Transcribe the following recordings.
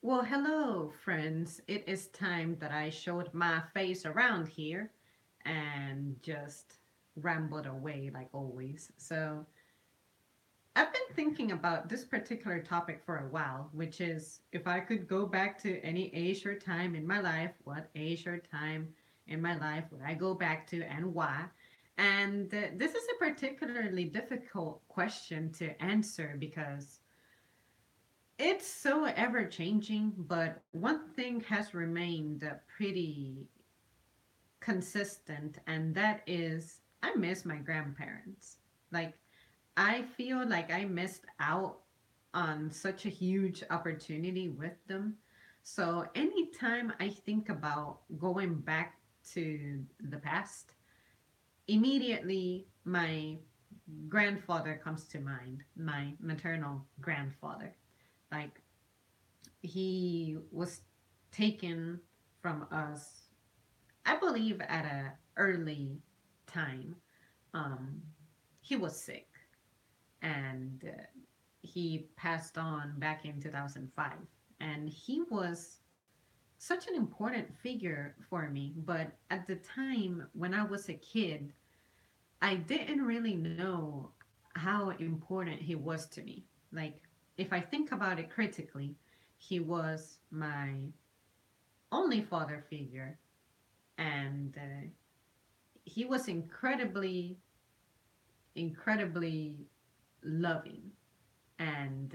Well, hello, friends. It is time that I showed my face around here and just rambled away like always. So, I've been thinking about this particular topic for a while, which is if I could go back to any age or time in my life, what age or time in my life would I go back to and why? And this is a particularly difficult question to answer because it's so ever changing, but one thing has remained pretty consistent, and that is I miss my grandparents. Like, I feel like I missed out on such a huge opportunity with them. So, anytime I think about going back to the past, immediately my grandfather comes to mind, my maternal grandfather. Like, he was taken from us, I believe, at a early time. Um, he was sick and he passed on back in 2005. And he was such an important figure for me. But at the time when I was a kid, I didn't really know how important he was to me. Like, if I think about it critically, he was my only father figure, and he was incredibly loving. And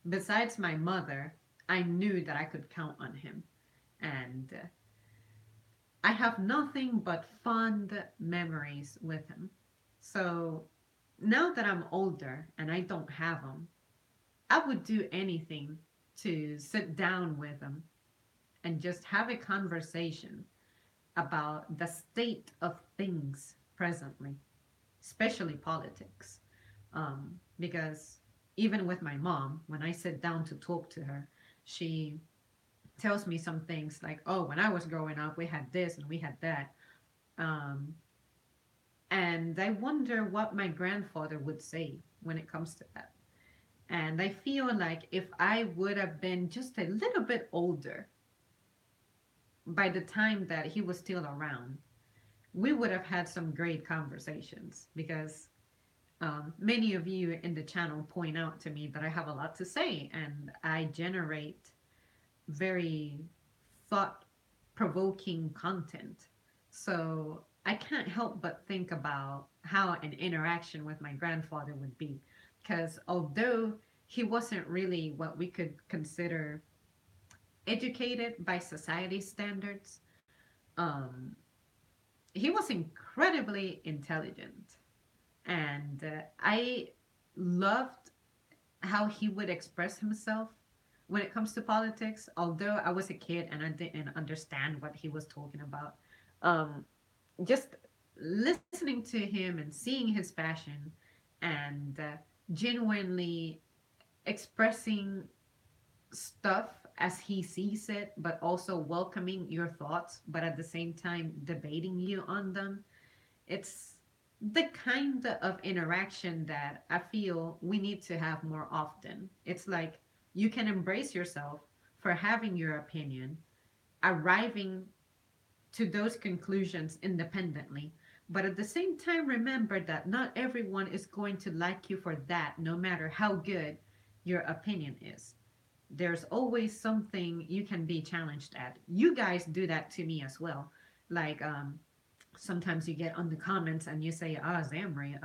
besides my mother, I knew that I could count on him. And I have nothing but fond memories with him. So now that I'm older and I don't have him, I would do anything to sit down with him and just have a conversation about the state of things presently, especially politics. Because even with my mom, when I sit down to talk to her, she tells me some things like, oh, when I was growing up, we had this and we had that. Um, and I wonder what my grandfather would say when it comes to that. And I feel like if I would have been just a little bit older by the time that he was still around, we would have had some great conversations because many of you in the channel point out to me that I have a lot to say and I generate very thought provoking content. So I can't help but think about how an interaction with my grandfather would be. Because although he wasn't really what we could consider educated by society standards, um, he was incredibly intelligent. And I loved how he would express himself when it comes to politics. Although I was a kid and I didn't understand what he was talking about, um, just listening to him and seeing his passion and genuinely expressing stuff as he sees it, but also welcoming your thoughts, but at the same time debating you on them. It's the kind of interaction that I feel we need to have more often. It's like you can embrace yourself for having your opinion, arriving to those conclusions independently, but at the same time, remember that not everyone is going to like you for that, no matter how good your opinion is. There's always something you can be challenged at. You guys do that to me as well. Like, sometimes you get on the comments and you say, "Ah, Zamri,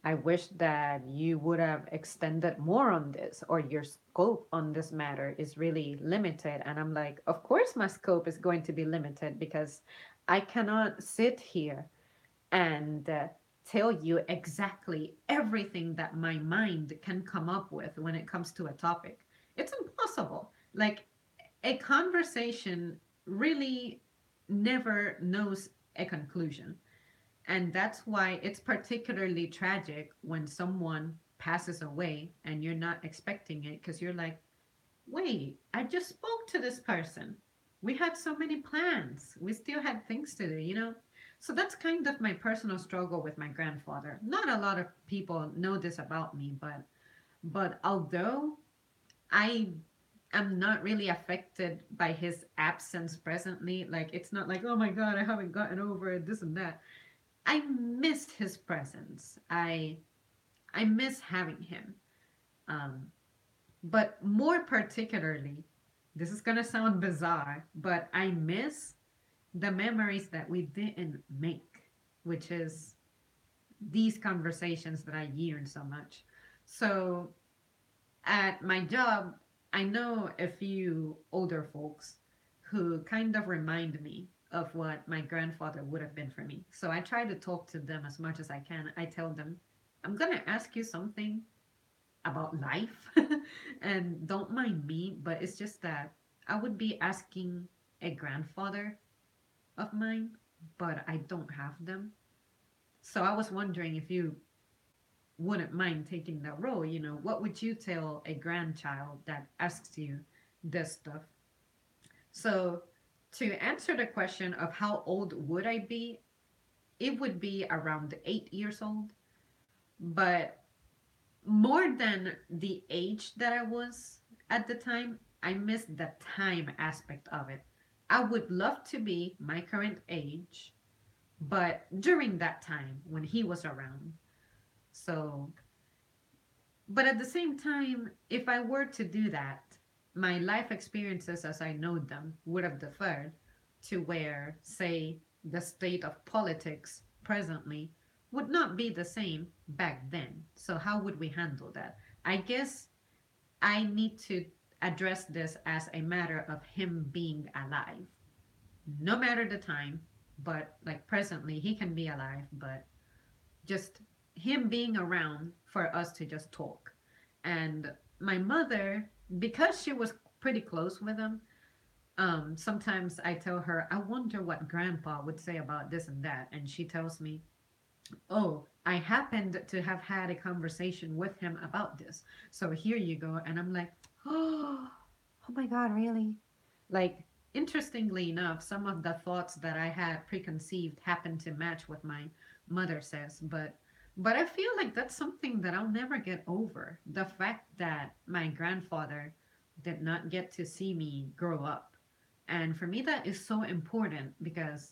I wish that you would have extended more on this, or your scope on this matter is really limited." And I'm like, of course, my scope is going to be limited because I cannot sit here and tell you exactly everything that my mind can come up with when it comes to a topic. It's impossible. Like, a conversation really never knows a conclusion. And that's why it's particularly tragic when someone passes away and you're not expecting it because you're like, wait, I just spoke to this person. We had so many plans. We still had things to do? So that's kind of my personal struggle with my grandfather. Not a lot of people know this about me, but although I I'm not really affected by his absence presently. Like it's not like, oh my god, I haven't gotten over it, this and that. I missed his presence. I miss having him. Um, but more particularly, this is gonna sound bizarre, but I miss the memories that we didn't make, which is these conversations that I yearn so much. So at my job, I know a few older folks who kind of remind me of what my grandfather would have been for me. So I try to talk to them as much as I can. I tell them, I'm going to ask you something about life and don't mind me, but it's just that I would be asking a grandfather of mine, but I don't have them. So I was wondering if you wouldn't mind taking that role, what would you tell a grandchild that asks you this stuff? So, to answer the question of how old would I be, it would be around 8 years old. But more than the age that I was at the time, I missed the time aspect of it. I would love to be my current age, but during that time when he was around. So but at the same time, if I were to do that, my life experiences as I know them would have differed to where, say, the state of politics presently would not be the same back then. So, how would we handle that? I guess I need to address this as a matter of him being alive, no matter the time, but like presently, he can be alive, but just him being around for us to just talk. And my mother, because she was pretty close with him, sometimes I tell her, I wonder what grandpa would say about this and that. And she tells me, oh, I happened to have had a conversation with him about this. So here you go. And I'm like, oh my God, really? Like, interestingly enough, some of the thoughts that I had preconceived happened to match what my mother says, but I feel like that's something that I'll never get over. The fact that my grandfather did not get to see me grow up. And for me that is so important because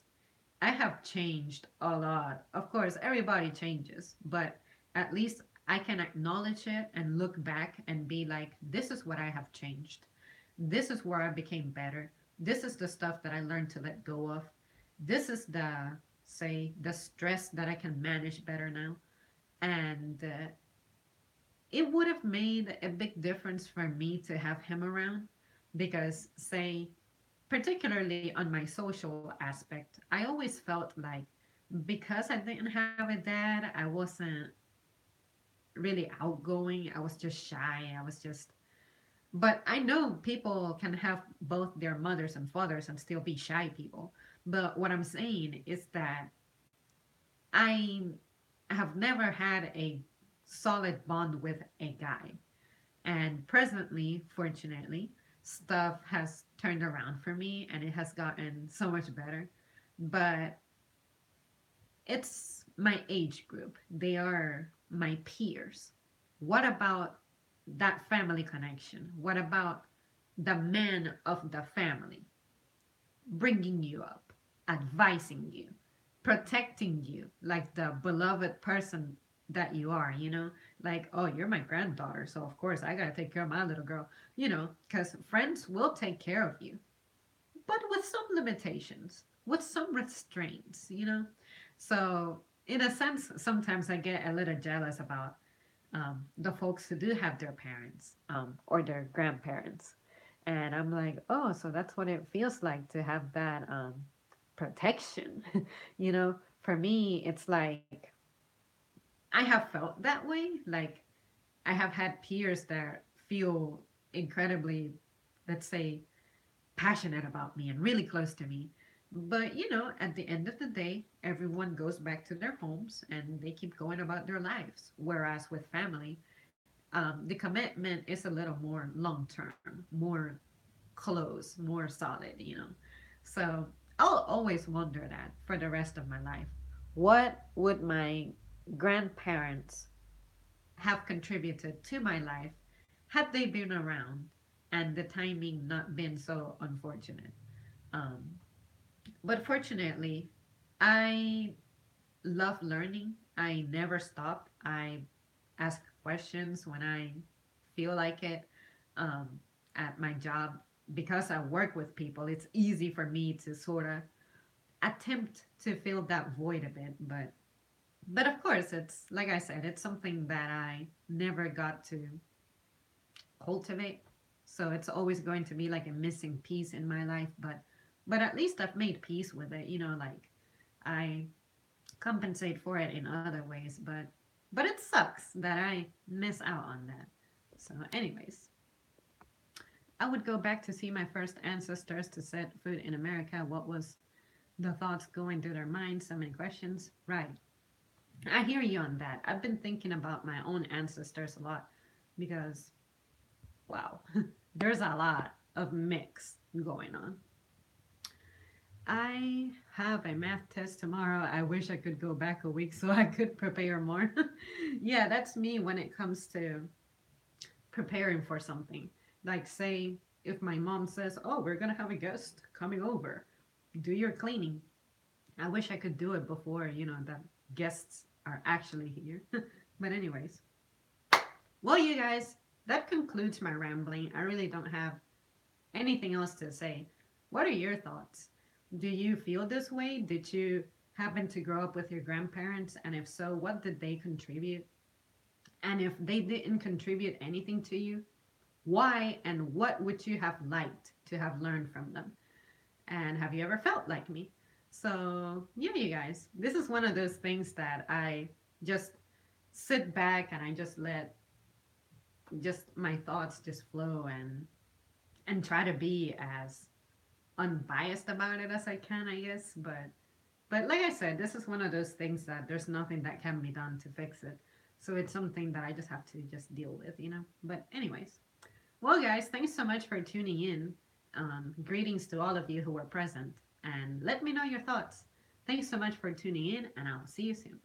I have changed a lot. Of course, everybody changes, but at least I can acknowledge it and look back and be like, this is what I have changed. This is where I became better. This is the stuff that I learned to let go of. This is say, the stress that I can manage better now. And it would have made a big difference for me to have him around because, say, particularly on my social aspect, I always felt like because I didn't have a dad, I wasn't really outgoing. I was just shy. I was just. But I know people can have both their mothers and fathers and still be shy people. But what I'm saying is that I have never had a solid bond with a guy. And presently, fortunately, stuff has turned around for me and it has gotten so much better. But it's my age group, they are my peers. What about that family connection? What about the man of the family bringing you up, advising you, protecting you like the beloved person that you are, Like, oh, you're my granddaughter, so of course I gotta take care of my little girl, because friends will take care of you, but with some limitations, with some restraints. So, in a sense, sometimes I get a little jealous about the folks who do have their parents or their grandparents. And I'm like, oh, so that's what it feels like to have that protection. For me, it's like I have felt that way. Like I have had peers that feel incredibly, let's say, passionate about me and really close to me. But, at the end of the day, everyone goes back to their homes and they keep going about their lives. Whereas with family, the commitment is a little more long term, more close, more solid. So I'll always wonder that for the rest of my life. What would my grandparents have contributed to my life had they been around? and the timing not been so unfortunate. Um, but fortunately, I love learning. I never stop. I ask questions when I feel like it. Um, at my job, because I work with people, it's easy for me to sort of attempt to fill that void a bit. But of course, it's like I said, it's something that I never got to cultivate. So it's always going to be like a missing piece in my life. But at least I've made peace with it. Like I compensate for it in other ways. But it sucks that I miss out on that. So, anyways, I would go back to see my first ancestors to set foot in America. What was the thoughts going through their minds? So many questions. Right. I hear you on that. I've been thinking about my own ancestors a lot because, wow, there's a lot of mix going on. I have a math test tomorrow. I wish I could go back a week so I could prepare more. Yeah, that's me when it comes to preparing for something. Like, say, if my mom says, "Oh, we're gonna have a guest coming over, do your cleaning." I wish I could do it before, the guests are actually here. But, anyways, well, you guys, that concludes my rambling. I really don't have anything else to say. What are your thoughts? Do you feel this way? Did you happen to grow up with your grandparents? And if so, what did they contribute? And if they didn't contribute anything to you, why and what would you have liked to have learned from them? And have you ever felt like me? So, yeah, you guys, this is one of those things that I just sit back and I just let just my thoughts just flow and try to be as unbiased about it as I can, I guess. But like I said, this is one of those things that there's nothing that can be done to fix it. So it's something that I just have to just deal with. But anyways, well, guys, thanks so much for tuning in. Greetings to all of you who were present, and let me know your thoughts. Thanks so much for tuning in, and I'll see you soon.